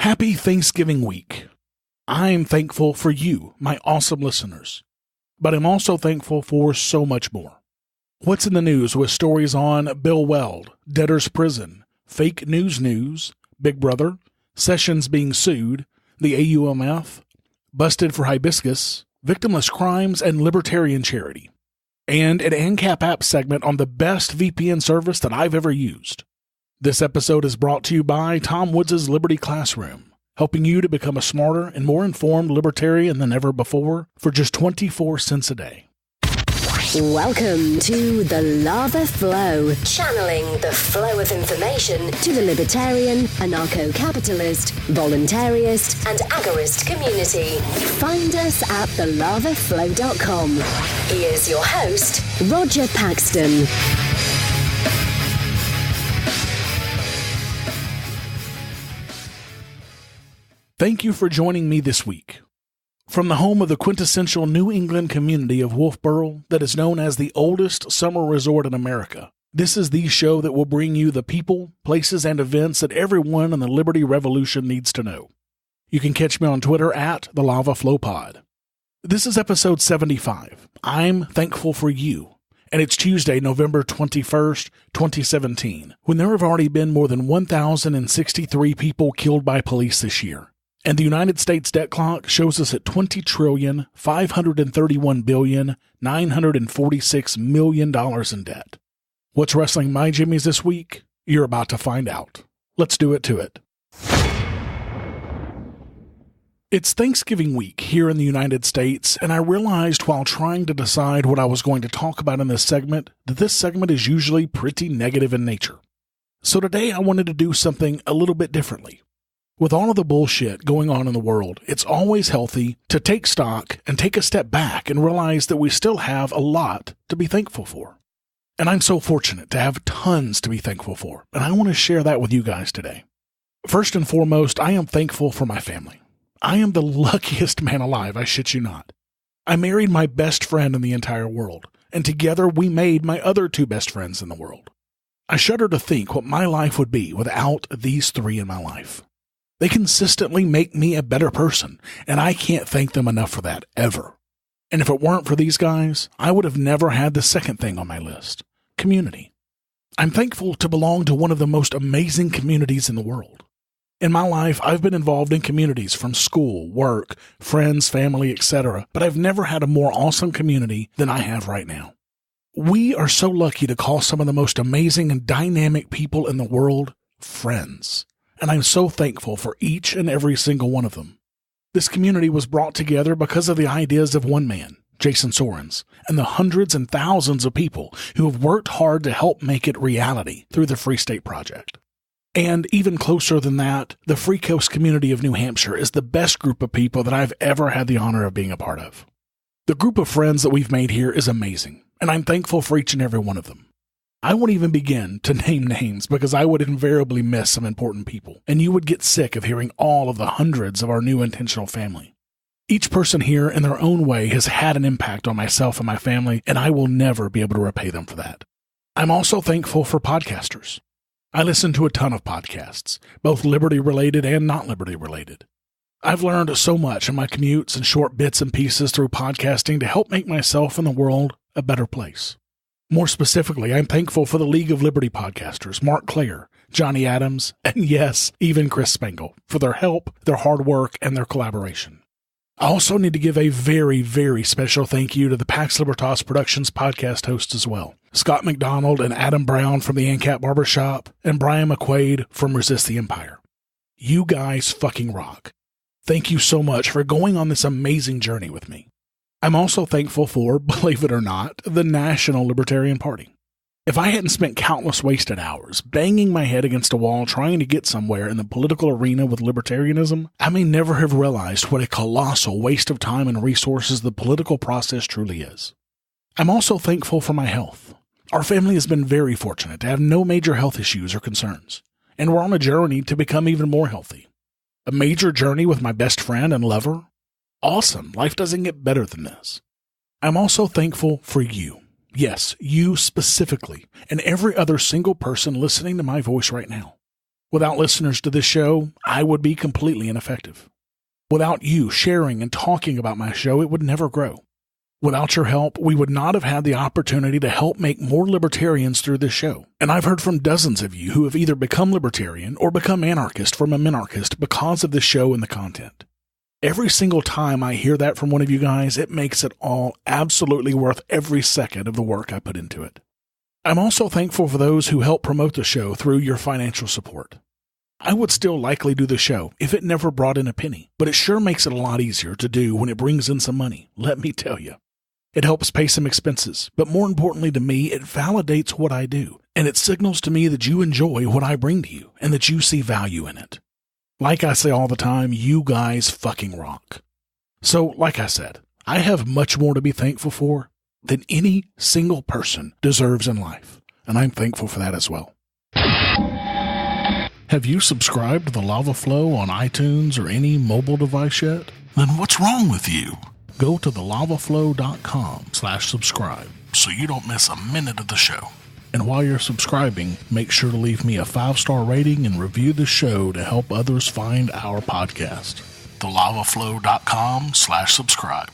Happy Thanksgiving week. I'm thankful for you, my awesome listeners. But I'm also thankful for so much more. What's in the news with stories on Bill Weld, debtors prison, fake news, Big Brother, Sessions being sued, the AUMF, busted for hibiscus, victimless crimes, and Libertarian charity. And an Ancap Apps segment on the best VPN service that I've ever used. This episode is brought to you by Tom Woods' Liberty Classroom, helping you to become a smarter and more informed libertarian than ever before for just 24 cents a day. Welcome to The Lava Flow, channeling the flow of information to the libertarian, anarcho-capitalist, voluntarist, and agorist community. Find us at thelavaflow.com. Here's your host, Roger Paxton. Thank you for joining me this week. From the home of the quintessential New England community of Wolfboro that is known as the oldest summer resort in America, this is the show that will bring you the people, places, and events that everyone in the Liberty Revolution needs to know. You can catch me on Twitter at the Lava Flow Pod. This is episode 75. I'm thankful for you. And it's Tuesday, November 21st, 2017, when there have already been more than 1,063 people killed by police this year. And the United States debt clock shows us at $20,531,946,000,000 in debt. What's wrestling my jimmies this week? You're about to find out. Let's do it to it. It's Thanksgiving week here in the United States, and I realized while trying to decide what I was going to talk about in this segment that this segment is usually pretty negative in nature. So today I wanted to do something a little bit differently. With all of the bullshit going on in the world, it's always healthy to take stock and take a step back and realize that we still have a lot to be thankful for. And I'm so fortunate to have tons to be thankful for, and I want to share that with you guys today. First and foremost, I am thankful for my family. I am the luckiest man alive, I shit you not. I married my best friend in the entire world, and together we made my other two best friends in the world. I shudder to think what my life would be without these three in my life. They consistently make me a better person, and I can't thank them enough for that, ever. And if it weren't for these guys, I would have never had the second thing on my list, community. I'm thankful to belong to one of the most amazing communities in the world. In my life, I've been involved in communities from school, work, friends, family, etc., but I've never had a more awesome community than I have right now. We are so lucky to call some of the most amazing and dynamic people in the world friends. And I'm so thankful for each and every single one of them. This community was brought together because of the ideas of one man, Jason Sorens, and the hundreds and thousands of people who have worked hard to help make it reality through the Free State Project. And even closer than that, the Free Coast community of New Hampshire is the best group of people that I've ever had the honor of being a part of. The group of friends that we've made here is amazing, and I'm thankful for each and every one of them. I won't even begin to name names because I would invariably miss some important people, and you would get sick of hearing all of the hundreds of our new intentional family. Each person here in their own way has had an impact on myself and my family, and I will never be able to repay them for that. I'm also thankful for podcasters. I listen to a ton of podcasts, both liberty-related and not liberty-related. I've learned so much in my commutes and short bits and pieces through podcasting to help make myself and the world a better place. More specifically, I'm thankful for the League of Liberty podcasters, Mark Claire, Johnny Adams, and yes, even Chris Spangle, for their help, their hard work, and their collaboration. I also need to give a very, very special thank you to the Libertas Productions podcast hosts as well. Scott McDonald and Adam Brown from the Ancap Barbershop, and Brian McQuaid from Resist the Empire. You guys fucking rock. Thank you so much for going on this amazing journey with me. I'm also thankful for, believe it or not, the National Libertarian Party. If I hadn't spent countless wasted hours banging my head against a wall trying to get somewhere in the political arena with libertarianism, I may never have realized what a colossal waste of time and resources the political process truly is. I'm also thankful for my health. Our family has been very fortunate to have no major health issues or concerns, and we're on a journey to become even more healthy. A major journey with my best friend and lover? Awesome. Life doesn't get better than this. I'm also thankful for you. Yes, you specifically, and every other single person listening to my voice right now. Without listeners to this show, I would be completely ineffective. Without you sharing and talking about my show, it would never grow. Without your help, we would not have had the opportunity to help make more libertarians through this show. And I've heard from dozens of you who have either become libertarian or become anarchist from a minarchist because of this show and the content. Every single time I hear that from one of you guys, it makes it all absolutely worth every second of the work I put into it. I'm also thankful for those who help promote the show through your financial support. I would still likely do the show if it never brought in a penny, but it sure makes it a lot easier to do when it brings in some money, let me tell you. It helps pay some expenses, but more importantly to me, it validates what I do, and it signals to me that you enjoy what I bring to you and that you see value in it. Like I say all the time, you guys fucking rock. So, like I said, I have much more to be thankful for than any single person deserves in life, and I'm thankful for that as well. Have you subscribed to the Lava Flow on iTunes or any mobile device yet? Then what's wrong with you? Go to thelavaflow.com/subscribe so you don't miss a minute of the show. And while you're subscribing, make sure to leave me a 5-star rating and review the show to help others find our podcast. thelavaflow.com/subscribe.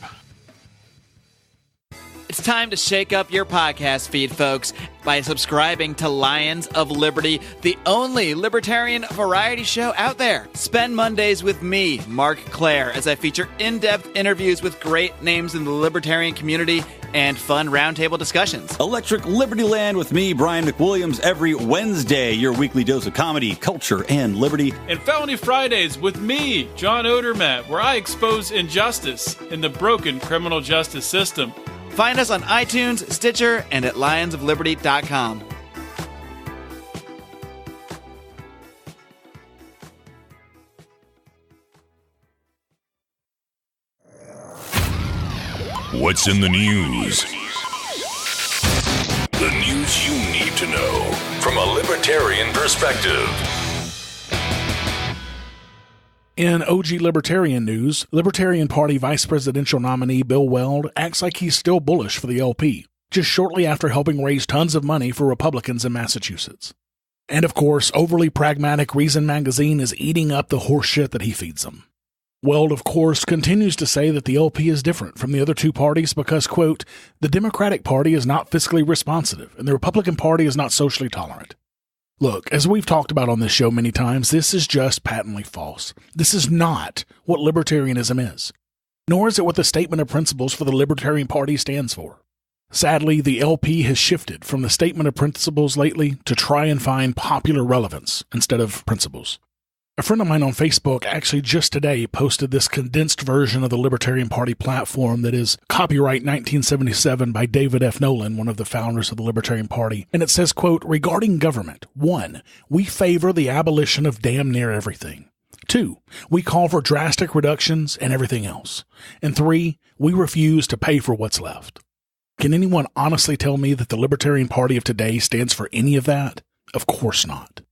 It's time to shake up your podcast feed, folks, by subscribing to Lions of Liberty, the only libertarian variety show out there. Spend Mondays with me, Mark Claire, as I feature in-depth interviews with great names in the libertarian community and fun roundtable discussions. Electric Liberty Land with me, Brian McWilliams, every Wednesday, your weekly dose of comedy, culture, and liberty. And Felony Fridays with me, John Odermatt, where I expose injustice in the broken criminal justice system. Find us on iTunes, Stitcher, and at lionsofliberty.com. What's in the news? The news you need to know from a libertarian perspective. In OG Libertarian news, Libertarian Party Vice Presidential nominee Bill Weld acts like he's still bullish for the LP, just shortly after helping raise tons of money for Republicans in Massachusetts. And of course, overly pragmatic Reason magazine is eating up the horseshit that he feeds them. Weld, of course, continues to say that the LP is different from the other two parties because, quote, the Democratic Party is not fiscally responsive and the Republican Party is not socially tolerant. Look, as we've talked about on this show many times, this is just patently false. This is not what libertarianism is, nor is it what the Statement of Principles for the Libertarian Party stands for. Sadly, the LP has shifted from the Statement of Principles lately to try and find popular relevance instead of principles. A friend of mine on Facebook actually just today posted this condensed version of the Libertarian Party platform that is copyright 1977 by David F. Nolan, one of the founders of the Libertarian Party. And it says, quote, regarding government, 1, we favor the abolition of damn near everything. 2, we call for drastic reductions and everything else. And 3, we refuse to pay for what's left. Can anyone honestly tell me that the Libertarian Party of today stands for any of that? Of course not.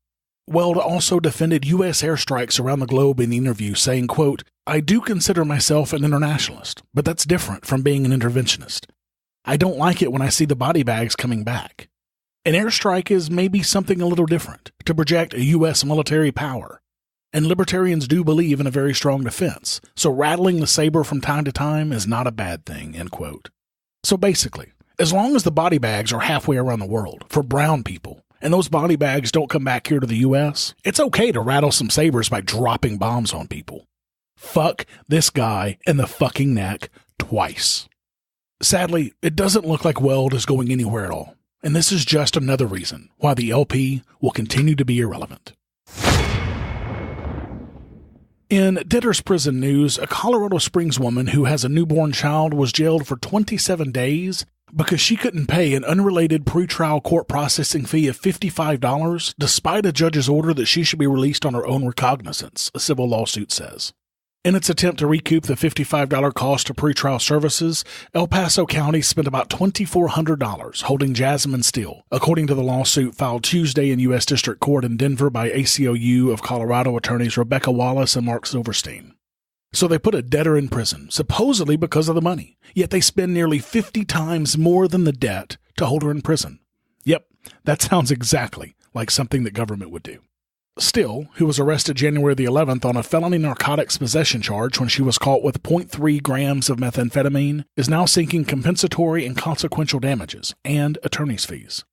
Weld also defended U.S. airstrikes around the globe in the interview, saying, quote, I do consider myself an internationalist, but that's different from being an interventionist. I don't like it when I see the body bags coming back. An airstrike is maybe something a little different, to project a U.S. military power. And libertarians do believe in a very strong defense, so rattling the saber from time to time is not a bad thing, end quote. So basically, as long as the body bags are halfway around the world, for brown people, and those body bags don't come back here to the U.S., it's okay to rattle some sabers by dropping bombs on people. Fuck this guy in the fucking neck twice. Sadly, it doesn't look like Weld is going anywhere at all, and this is just another reason why the LP will continue to be irrelevant. In debtors prison news, a Colorado Springs woman who has a newborn child was jailed for 27 days because she couldn't pay an unrelated pretrial court processing fee of $55 despite a judge's order that she should be released on her own recognizance, a civil lawsuit says. In its attempt to recoup the $55 cost of pretrial services, El Paso County spent about $2,400 holding Jasmine Steele, according to the lawsuit filed Tuesday in U.S. District Court in Denver by ACLU of Colorado attorneys Rebecca Wallace and Mark Silverstein. So they put a debtor in prison, supposedly because of the money, yet they spend nearly 50 times more than the debt to hold her in prison. Yep, that sounds exactly like something that government would do. Still, who was arrested January the 11th on a felony narcotics possession charge when she was caught with 0.3 grams of methamphetamine, is now seeking compensatory and consequential damages and attorney's fees.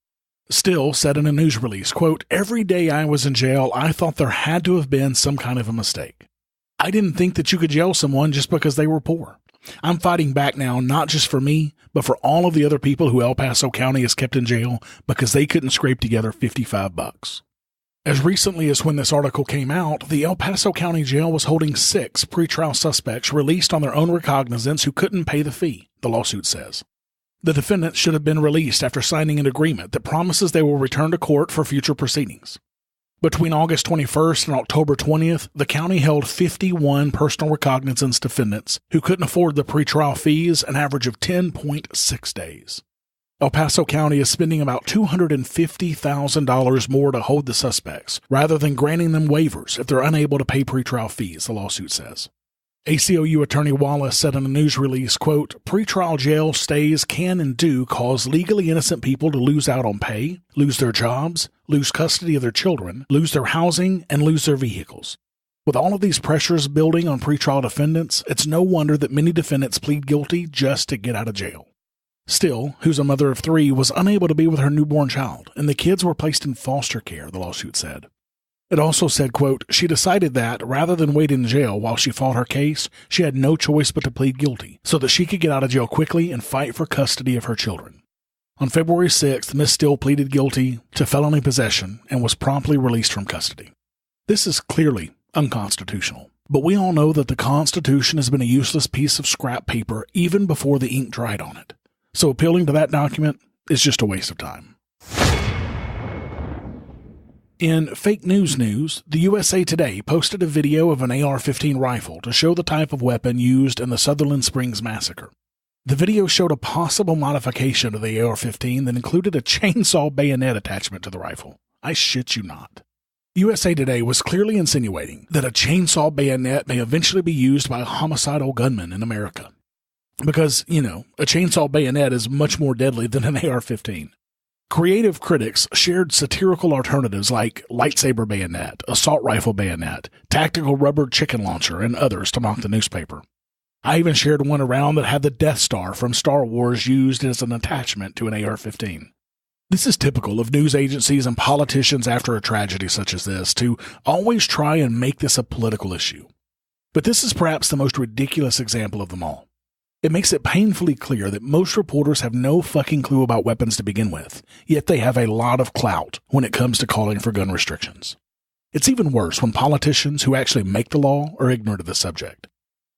Still said in a news release, quote, "Every day I was in jail, I thought there had to have been some kind of a mistake. I didn't think that you could jail someone just because they were poor. I'm fighting back now, not just for me, but for all of the other people who El Paso County has kept in jail because they couldn't scrape together $55. As recently as when this article came out, the El Paso County Jail was holding 6 pretrial suspects released on their own recognizance who couldn't pay the fee, the lawsuit says. The defendants should have been released after signing an agreement that promises they will return to court for future proceedings. Between August 21st and October 20th, the county held 51 personal recognizance defendants who couldn't afford the pretrial fees, an average of 10.6 days. El Paso County is spending about $250,000 more to hold the suspects, rather than granting them waivers if they're unable to pay pretrial fees, the lawsuit says. ACLU Attorney Wallace said in a news release, quote, "Pretrial jail stays can and do cause legally innocent people to lose out on pay, lose their jobs, lose custody of their children, lose their housing, and lose their vehicles. With all of these pressures building on pretrial defendants, it's no wonder that many defendants plead guilty just to get out of jail." Still, who's a mother of 3, was unable to be with her newborn child, and the kids were placed in foster care, the lawsuit said. It also said, quote, "She decided that, rather than wait in jail while she fought her case, she had no choice but to plead guilty, so that she could get out of jail quickly and fight for custody of her children." On February 6th, Miss Still pleaded guilty to felony possession and was promptly released from custody. This is clearly unconstitutional, but we all know that the Constitution has been a useless piece of scrap paper even before the ink dried on it. So appealing to that document is just a waste of time. In fake news, the USA Today posted a video of an AR-15 rifle to show the type of weapon used in the Sutherland Springs massacre. The video showed a possible modification of the AR-15 that included a chainsaw bayonet attachment to the rifle. I shit you not. USA Today was clearly insinuating that a chainsaw bayonet may eventually be used by a homicidal gunman in America. Because, a chainsaw bayonet is much more deadly than an AR-15. Creative critics shared satirical alternatives like lightsaber bayonet, assault rifle bayonet, tactical rubber chicken launcher, and others to mock the newspaper. I even shared one around that had the Death Star from Star Wars used as an attachment to an AR-15. This is typical of news agencies and politicians after a tragedy such as this to always try and make this a political issue. But this is perhaps the most ridiculous example of them all. It makes it painfully clear that most reporters have no fucking clue about weapons to begin with, yet they have a lot of clout when it comes to calling for gun restrictions. It's even worse when politicians who actually make the law are ignorant of the subject.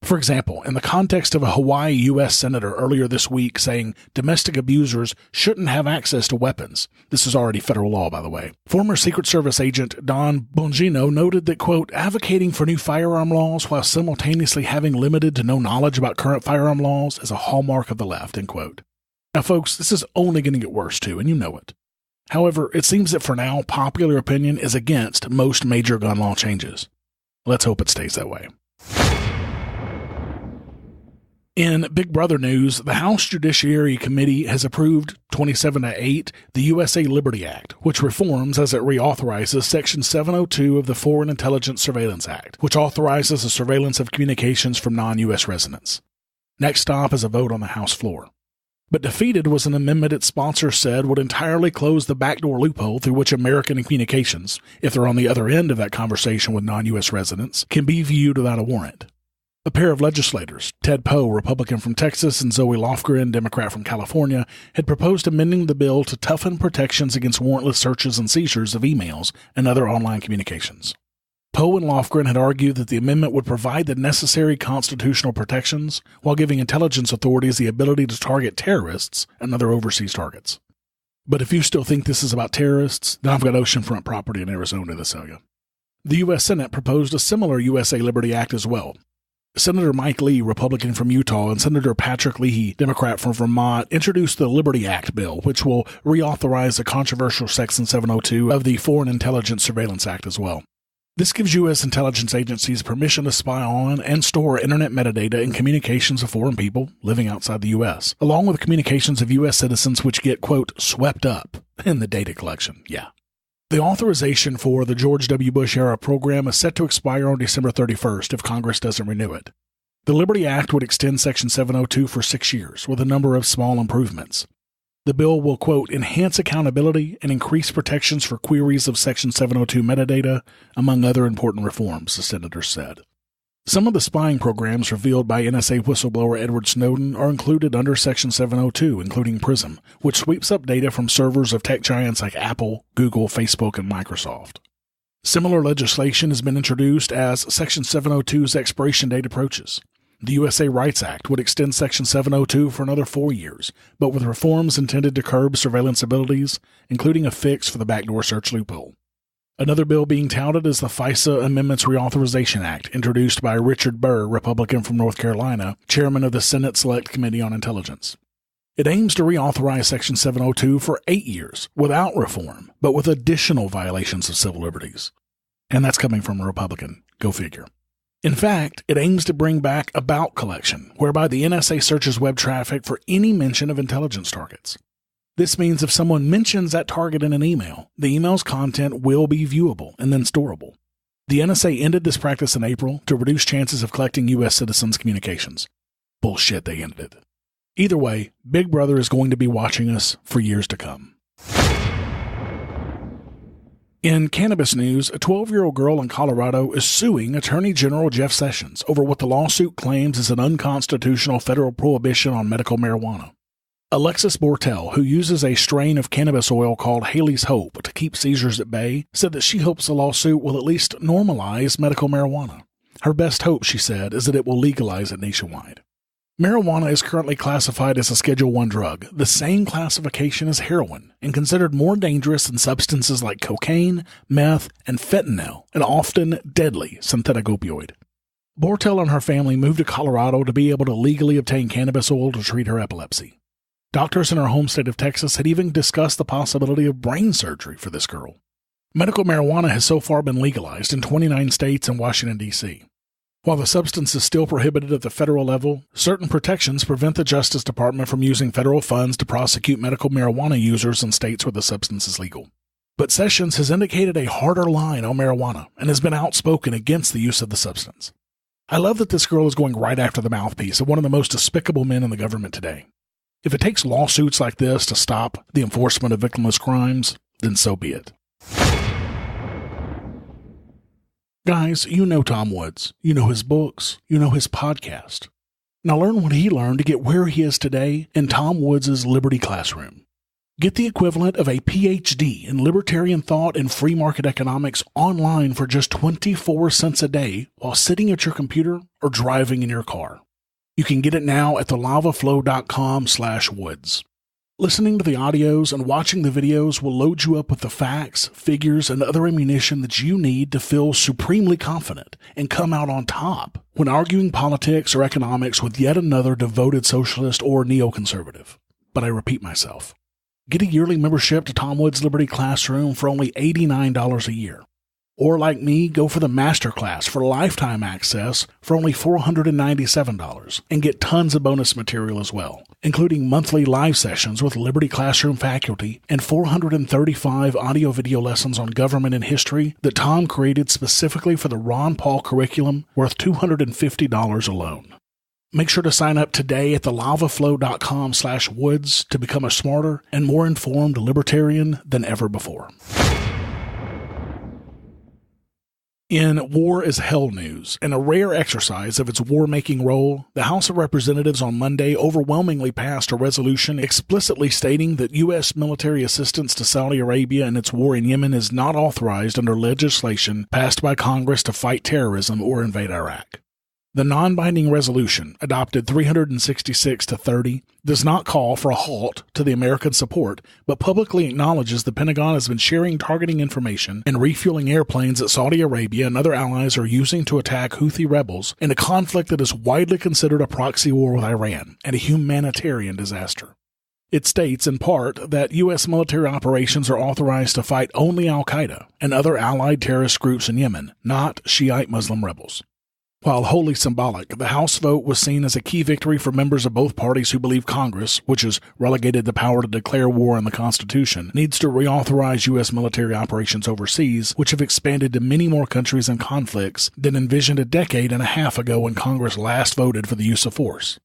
For example, in the context of a Hawaii U.S. Senator earlier this week saying domestic abusers shouldn't have access to weapons. This is already federal law, by the way. Former Secret Service agent Don Bongino noted that, quote, "Advocating for new firearm laws while simultaneously having limited to no knowledge about current firearm laws is a hallmark of the left," end quote. Now, folks, this is only going to get worse, too, and you know it. However, it seems that for now, popular opinion is against most major gun law changes. Let's hope it stays that way. In Big Brother news, the House Judiciary Committee has approved 27-8 the USA Liberty Act, which reforms as it reauthorizes Section 702 of the Foreign Intelligence Surveillance Act, which authorizes the surveillance of communications from non-U.S. residents. Next stop is a vote on the House floor. But defeated was an amendment its sponsors said would entirely close the backdoor loophole through which American communications, if they're on the other end of that conversation with non-U.S. residents, can be viewed without a warrant. A pair of legislators, Ted Poe, Republican from Texas, and Zoe Lofgren, Democrat from California, had proposed amending the bill to toughen protections against warrantless searches and seizures of emails and other online communications. Poe and Lofgren had argued that the amendment would provide the necessary constitutional protections while giving intelligence authorities the ability to target terrorists and other overseas targets. But if you still think this is about terrorists, then I've got oceanfront property in Arizona to sell you. The U.S. Senate proposed a similar USA Liberty Act as well. Senator Mike Lee, Republican from Utah, and Senator Patrick Leahy, Democrat from Vermont, introduced the Liberty Act bill, which will reauthorize the controversial Section 702 of the Foreign Intelligence Surveillance Act as well. This gives U.S. intelligence agencies permission to spy on and store Internet metadata and communications of foreign people living outside the U.S., along with communications of U.S. citizens which get, quote, swept up in the data collection. Yeah. The authorization for the George W. Bush-era program is set to expire on December 31st if Congress doesn't renew it. The Liberty Act would extend Section 702 for 6 years, with a number of small improvements. The bill will, quote, enhance accountability and increase protections for queries of Section 702 metadata, among other important reforms, the senators said. Some of the spying programs revealed by NSA whistleblower Edward Snowden are included under Section 702, including PRISM, which sweeps up data from servers of tech giants like Apple, Google, Facebook, and Microsoft. Similar legislation has been introduced as Section 702's expiration date approaches. The USA Rights Act would extend Section 702 for another 4 years, but with reforms intended to curb surveillance abilities, including a fix for the backdoor search loophole. Another bill being touted is the FISA Amendments Reauthorization Act, introduced by Richard Burr, Republican from North Carolina, chairman of the Senate Select Committee on Intelligence. It aims to reauthorize Section 702 for 8 years, without reform, but with additional violations of civil liberties. And that's coming from a Republican. Go figure. In fact, it aims to bring back about collection, whereby the NSA searches web traffic for any mention of intelligence targets. This means if someone mentions that target in an email, the email's content will be viewable and then storable. The NSA ended this practice in April to reduce chances of collecting U.S. citizens' communications. Bullshit, they ended it. Either way, Big Brother is going to be watching us for years to come. In cannabis news, a 12-year-old girl in Colorado is suing Attorney General Jeff Sessions over what the lawsuit claims is an unconstitutional federal prohibition on medical marijuana. Alexis Bortel, who uses a strain of cannabis oil called Haley's Hope to keep seizures at bay, said that she hopes the lawsuit will at least normalize medical marijuana. Her best hope, she said, is that it will legalize it nationwide. Marijuana is currently classified as a Schedule I drug, the same classification as heroin, and considered more dangerous than substances like cocaine, meth, and fentanyl, an often deadly synthetic opioid. Bortel and her family moved to Colorado to be able to legally obtain cannabis oil to treat her epilepsy. Doctors in her home state of Texas had even discussed the possibility of brain surgery for this girl. Medical marijuana has so far been legalized in 29 states and Washington, D.C. While the substance is still prohibited at the federal level, certain protections prevent the Justice Department from using federal funds to prosecute medical marijuana users in states where the substance is legal. But Sessions has indicated a harder line on marijuana and has been outspoken against the use of the substance. I love that this girl is going right after the mouthpiece of one of the most despicable men in the government today. If it takes lawsuits like this to stop the enforcement of victimless crimes, then so be it. Guys, you know Tom Woods. You know his books. You know his podcast. Now learn what he learned to get where he is today in Tom Woods' Liberty Classroom. Get the equivalent of a PhD in libertarian thought and free market economics online for just 24 cents a day while sitting at your computer or driving in your car. You can get it now at thelavaflow.com/woods. Listening to the audios and watching the videos will load you up with the facts, figures, and other ammunition that you need to feel supremely confident and come out on top when arguing politics or economics with yet another devoted socialist or neoconservative. But I repeat myself. Get a yearly membership to Tom Woods' Liberty Classroom for only $89 a year. Or like me, go for the Masterclass for lifetime access for only $497 and get tons of bonus material as well, including monthly live sessions with Liberty Classroom faculty and 435 audio-video lessons on government and history that Tom created specifically for the Ron Paul curriculum worth $250 alone. Make sure to sign up today at thelavaflow.com/woods to become a smarter and more informed libertarian than ever before. In War is Hell news, and a rare exercise of its war-making role, the House of Representatives on Monday overwhelmingly passed a resolution explicitly stating that U.S. military assistance to Saudi Arabia in its war in Yemen is not authorized under legislation passed by Congress to fight terrorism or invade Iraq. The non-binding resolution, adopted 366-30, does not call for a halt to the American support, but publicly acknowledges the Pentagon has been sharing targeting information and refueling airplanes that Saudi Arabia and other allies are using to attack Houthi rebels in a conflict that is widely considered a proxy war with Iran and a humanitarian disaster. It states, in part, that U.S. military operations are authorized to fight only al-Qaeda and other allied terrorist groups in Yemen, not Shiite Muslim rebels. While wholly symbolic, the House vote was seen as a key victory for members of both parties who believe Congress, which has relegated the power to declare war on the Constitution, needs to reauthorize U.S. military operations overseas, which have expanded to many more countries and conflicts than envisioned a decade and a half ago when Congress last voted for the use of force.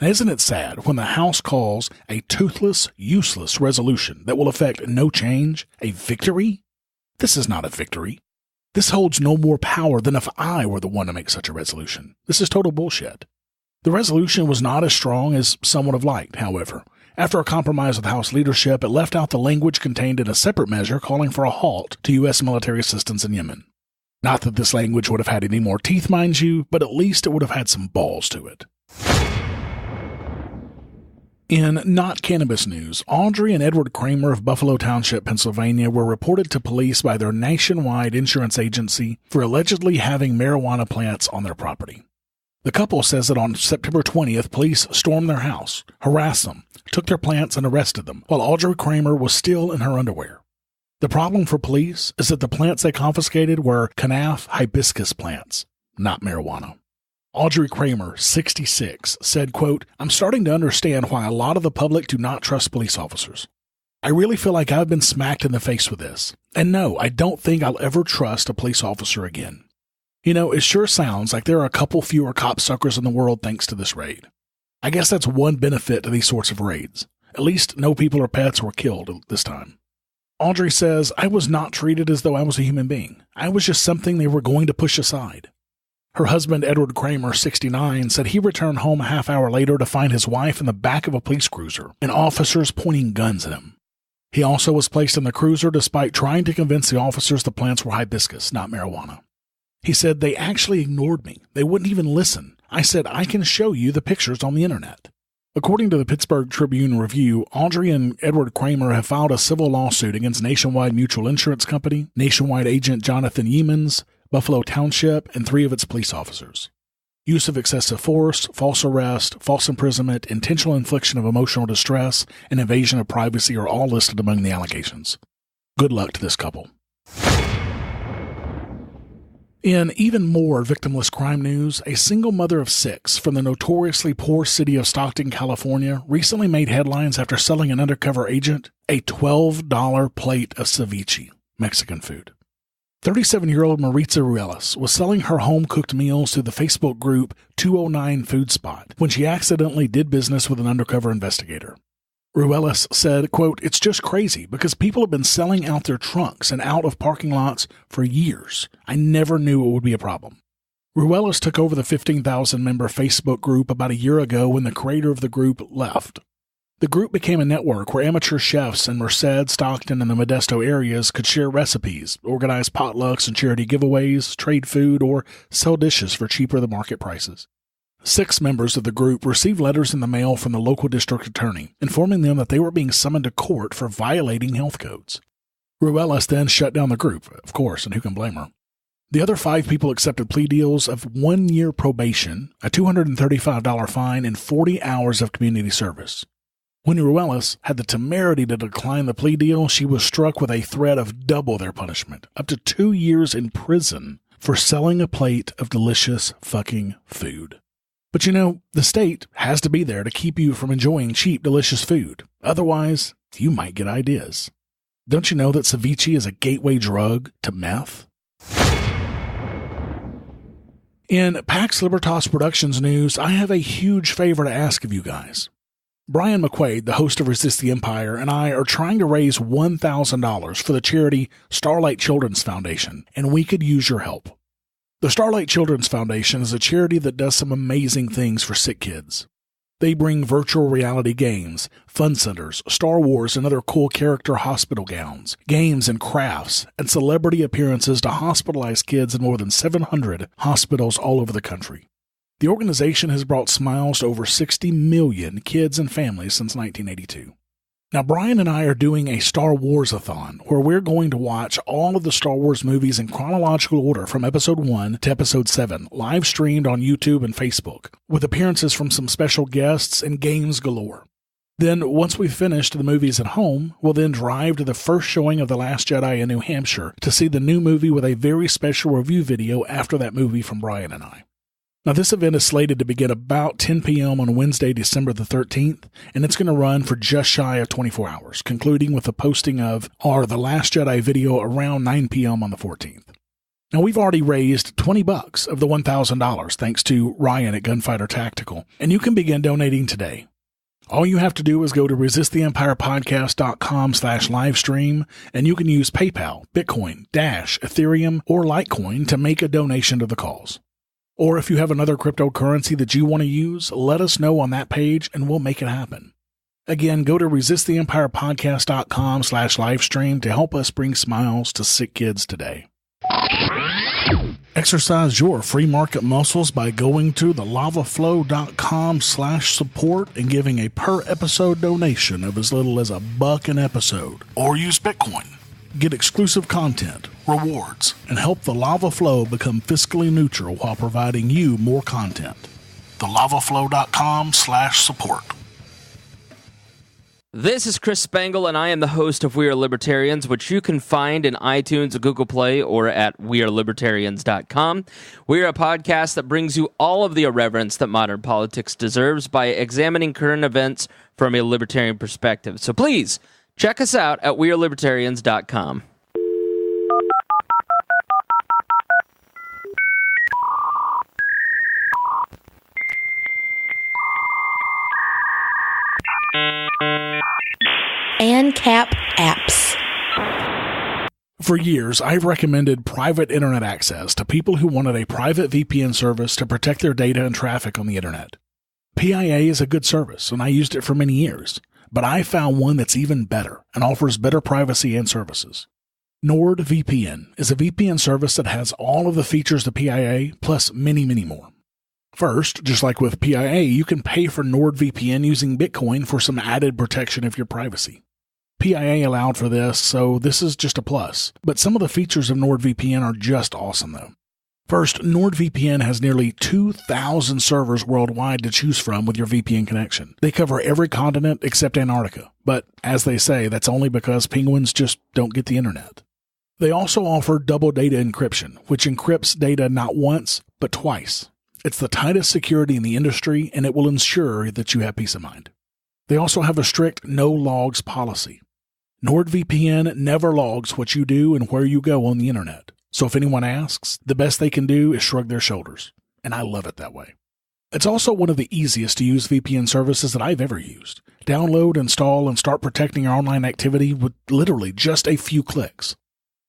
Now, isn't it sad when the House calls a toothless, useless resolution that will affect no change a victory? This is not a victory. This holds no more power than if I were the one to make such a resolution. This is total bullshit. The resolution was not as strong as some would have liked, however. After a compromise with House leadership, it left out the language contained in a separate measure calling for a halt to U.S. military assistance in Yemen. Not that this language would have had any more teeth, mind you, but at least it would have had some balls to it. In not cannabis news, Audrey and Edward Kramer of Buffalo Township, Pennsylvania, were reported to police by their nationwide insurance agency for allegedly having marijuana plants on their property. The couple says that on September 20th, police stormed their house, harassed them, took their plants, and arrested them, while Audrey Kramer was still in her underwear. The problem for police is that the plants they confiscated were hibiscus plants, not marijuana. Audrey Kramer, 66, said, quote, "I'm starting to understand why a lot of the public do not trust police officers. I really feel like I've been smacked in the face with this. And no, I don't think I'll ever trust a police officer again. You know, it sure sounds like there are a couple fewer copsuckers in the world thanks to this raid. I guess that's one benefit to these sorts of raids. At least no people or pets were killed this time." Audrey says, "I was not treated as though I was a human being. I was just something they were going to push aside." Her husband, Edward Kramer, 69, said he returned home a half hour later to find his wife in the back of a police cruiser and officers pointing guns at him. He also was placed in the cruiser despite trying to convince the officers the plants were hibiscus, not marijuana. He said, "They actually ignored me. They wouldn't even listen. I said, I can show you the pictures on the internet." According to the Pittsburgh Tribune-Review, Audrey and Edward Kramer have filed a civil lawsuit against Nationwide Mutual Insurance Company, Nationwide agent Jonathan Yeamans, Buffalo Township, and 3 of its police officers. Use of excessive force, false arrest, false imprisonment, intentional infliction of emotional distress, and invasion of privacy are all listed among the allegations. Good luck to this couple. In even more victimless crime news, a single mother of 6 from the notoriously poor city of Stockton, California, recently made headlines after selling an undercover agent a $12 plate of ceviche, Mexican food. 37-year-old Maritza Ruelas was selling her home-cooked meals through the Facebook group 209 Food Spot when she accidentally did business with an undercover investigator. Ruelas said, quote, "It's just crazy because people have been selling out their trunks and out of parking lots for years. I never knew it would be a problem." Ruelas took over the 15,000-member Facebook group about a year ago when the creator of the group left. The group became a network where amateur chefs in Merced, Stockton, and the Modesto areas could share recipes, organize potlucks and charity giveaways, trade food, or sell dishes for cheaper than market prices. 6 members of the group received letters in the mail from the local district attorney, informing them that they were being summoned to court for violating health codes. Ruelas then shut down the group, of course, and who can blame her? The other 5 people accepted plea deals of 1-year probation, a $235 fine, and 40 hours of community service. When Ruelas had the temerity to decline the plea deal, she was struck with a threat of double their punishment, up to 2 years in prison for selling a plate of delicious fucking food. But you know, the state has to be there to keep you from enjoying cheap, delicious food. Otherwise, you might get ideas. Don't you know that ceviche is a gateway drug to meth? In PAX Libertas Productions news, I have a huge favor to ask of you guys. Brian McQuaid, the host of Resist the Empire, and I are trying to raise $1,000 for the charity Starlight Children's Foundation, and we could use your help. The Starlight Children's Foundation is a charity that does some amazing things for sick kids. They bring virtual reality games, fun centers, Star Wars and other cool character hospital gowns, games and crafts, and celebrity appearances to hospitalized kids in more than 700 hospitals all over the country. The organization has brought smiles to over 60 million kids and families since 1982. Now, Brian and I are doing a Star Wars-a-thon, where we're going to watch all of the Star Wars movies in chronological order from Episode 1 to Episode 7, live streamed on YouTube and Facebook, with appearances from some special guests and games galore. Then, once we've finished the movies at home, we'll then drive to the first showing of The Last Jedi in New Hampshire to see the new movie with a very special review video after that movie from Brian and I. Now, this event is slated to begin about 10 p.m. on Wednesday, December the 13th, and it's going to run for just shy of 24 hours, concluding with the posting of our The Last Jedi video around 9 p.m. on the 14th. Now, we've already raised $20 of the $1,000 thanks to Ryan at Gunfighter Tactical, and you can begin donating today. All you have to do is go to resisttheempirepodcast.com/livestream, and you can use PayPal, Bitcoin, Dash, Ethereum, or Litecoin to make a donation to the cause. Or if you have another cryptocurrency that you want to use, let us know on that page and we'll make it happen. Again, go to resisttheempirepodcast.com/livestream to help us bring smiles to sick kids today. Exercise your free market muscles by going to thelavaflow.com/support and giving a per episode donation of as little as $1 an episode. Or use Bitcoin. Get exclusive content, rewards, and help the Lava Flow become fiscally neutral while providing you more content. thelavaflow.com/support. This is Chris Spangle, and I am the host of We Are Libertarians, which you can find in iTunes, Google Play, or at wearelibertarians.com. We are a podcast that brings you all of the irreverence that modern politics deserves by examining current events from a libertarian perspective. So please, check us out at wearelibertarians.com. Ancap Apps. For years, I've recommended private internet access to people who wanted a private VPN service to protect their data and traffic on the internet. PIA is a good service, and I used it for many years, but I found one that's even better and offers better privacy and services. NordVPN is a VPN service that has all of the features of PIA, plus many, many more. First, just like with PIA, you can pay for NordVPN using Bitcoin for some added protection of your privacy. PIA allowed for this, so this is just a plus. But some of the features of NordVPN are just awesome, though. First, NordVPN has nearly 2,000 servers worldwide to choose from with your VPN connection. They cover every continent except Antarctica, but as they say, that's only because penguins just don't get the internet. They also offer double data encryption, which encrypts data not once, but twice. It's the tightest security in the industry, and it will ensure that you have peace of mind. They also have a strict no logs policy. NordVPN never logs what you do and where you go on the internet. So if anyone asks, the best they can do is shrug their shoulders. And I love it that way. It's also one of the easiest to use VPN services that I've ever used. Download, install, and start protecting your online activity with literally just a few clicks.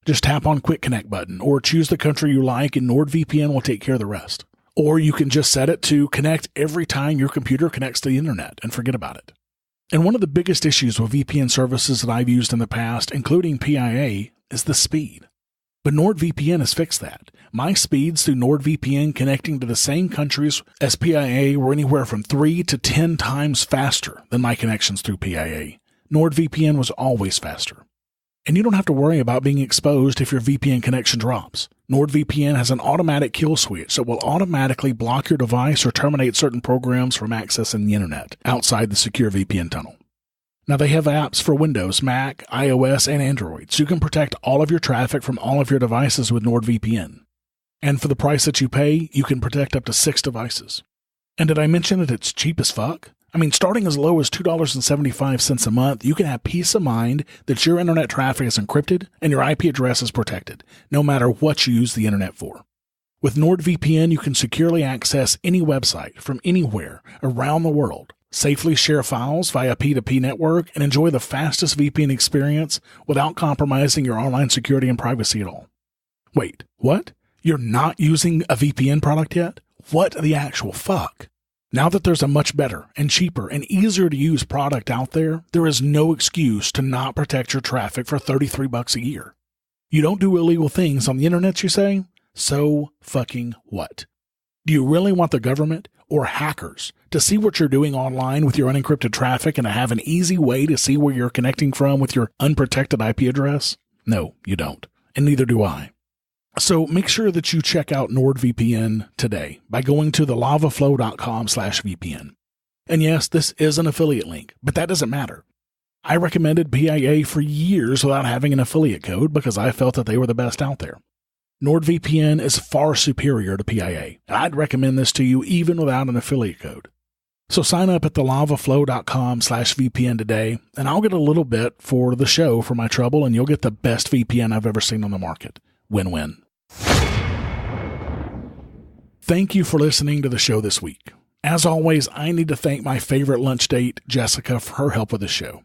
Just tap on Quick Connect button or choose the country you like and NordVPN will take care of the rest. Or you can just set it to connect every time your computer connects to the internet and forget about it. And one of the biggest issues with VPN services that I've used in the past, including PIA, is the speed. But NordVPN has fixed that. My speeds through NordVPN connecting to the same countries as PIA were anywhere from 3 to 10 times faster than my connections through PIA. NordVPN was always faster. And you don't have to worry about being exposed if your VPN connection drops. NordVPN has an automatic kill switch that will automatically block your device or terminate certain programs from accessing the internet outside the secure VPN tunnel. Now, they have apps for Windows, Mac, iOS, and Android, so you can protect all of your traffic from all of your devices with NordVPN. And for the price that you pay, you can protect up to 6 devices. And did I mention that it's cheap as fuck? I mean, starting as low as $2.75 a month, you can have peace of mind that your internet traffic is encrypted and your IP address is protected, no matter what you use the internet for. With NordVPN, you can securely access any website from anywhere around the world, safely share files via P2P network, and enjoy the fastest VPN experience without compromising your online security and privacy at all. Wait, what? You're not using a VPN product yet? What the actual fuck? Now that there's a much better and cheaper and easier to use product out there, there is no excuse to not protect your traffic for $33 a year. You don't do illegal things on the internet, you say? So fucking what? Do you really want the government or hackers to see what you're doing online with your unencrypted traffic and to have an easy way to see where you're connecting from with your unprotected IP address? No, you don't. And neither do I. So make sure that you check out NordVPN today by going to thelavaflow.com/VPN. And yes, this is an affiliate link, but that doesn't matter. I recommended PIA for years without having an affiliate code because I felt that they were the best out there. NordVPN is far superior to PIA, and I'd recommend this to you even without an affiliate code. So sign up at thelavaflow.com/VPN today, and I'll get a little bit for the show for my trouble, and you'll get the best VPN I've ever seen on the market. Win-win. Thank you for listening to the show this week. As always, I need to thank my favorite lunch date, Jessica, for her help with the show.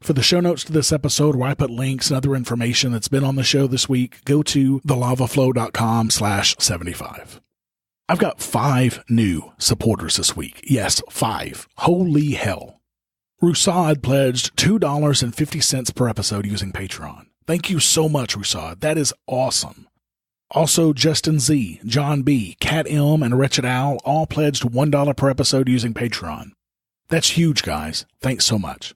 For the show notes to this episode, where I put links and other information that's been on the show this week, go to thelavaflow.com/75. I've got 5 new supporters this week. Yes, 5. Holy hell. Rusad pledged $2.50 per episode using Patreon. Thank you so much, Rusad. That is awesome. Also, Justin Z, John B, Cat M, and Wretched Owl all pledged $1 per episode using Patreon. That's huge, guys. Thanks so much.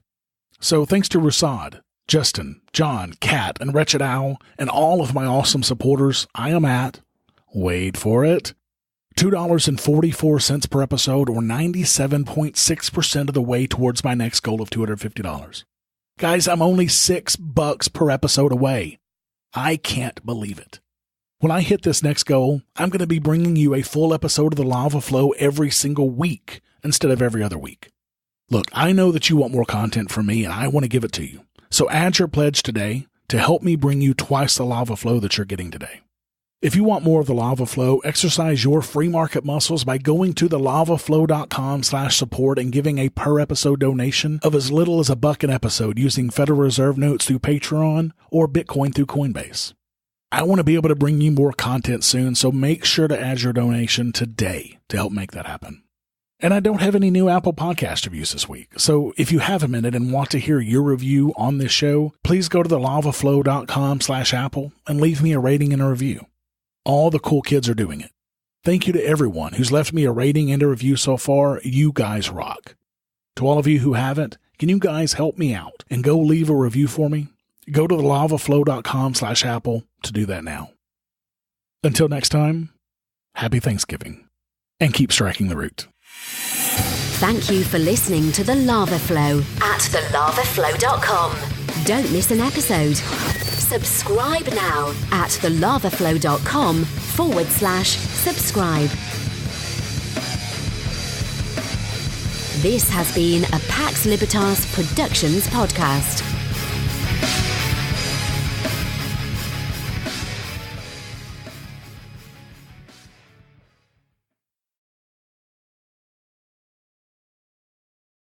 So thanks to Rusad, Justin, John, Cat, and Wretched Owl, and all of my awesome supporters, I am at, wait for it, $2.44 per episode, or 97.6% of the way towards my next goal of $250. Guys, I'm only $6 per episode away. I can't believe it. When I hit this next goal, I'm going to be bringing you a full episode of The Lava Flow every single week instead of every other week. Look, I know that you want more content from me, and I want to give it to you. So add your pledge today to help me bring you twice the Lava Flow that you're getting today. If you want more of the Lava Flow, exercise your free market muscles by going to thelavaflow.com/support and giving a per episode donation of as little as $1 an episode using Federal Reserve notes through Patreon or Bitcoin through Coinbase. I want to be able to bring you more content soon, so make sure to add your donation today to help make that happen. And I don't have any new Apple Podcast reviews this week, so if you have a minute and want to hear your review on this show, please go to thelavaflow.com/Apple and leave me a rating and a review. All the cool kids are doing it. Thank you to everyone who's left me a rating and a review so far. You guys rock. To all of you who haven't, can you guys help me out and go leave a review for me? Go to thelavaflow.com/Apple to do that now. Until next time, happy Thanksgiving, and keep striking the root. Thank you for listening to The Lava Flow at thelavaflow.com. Don't miss an episode. Subscribe now at thelavaflow.com/subscribe. This has been a Pax Libertas Productions podcast.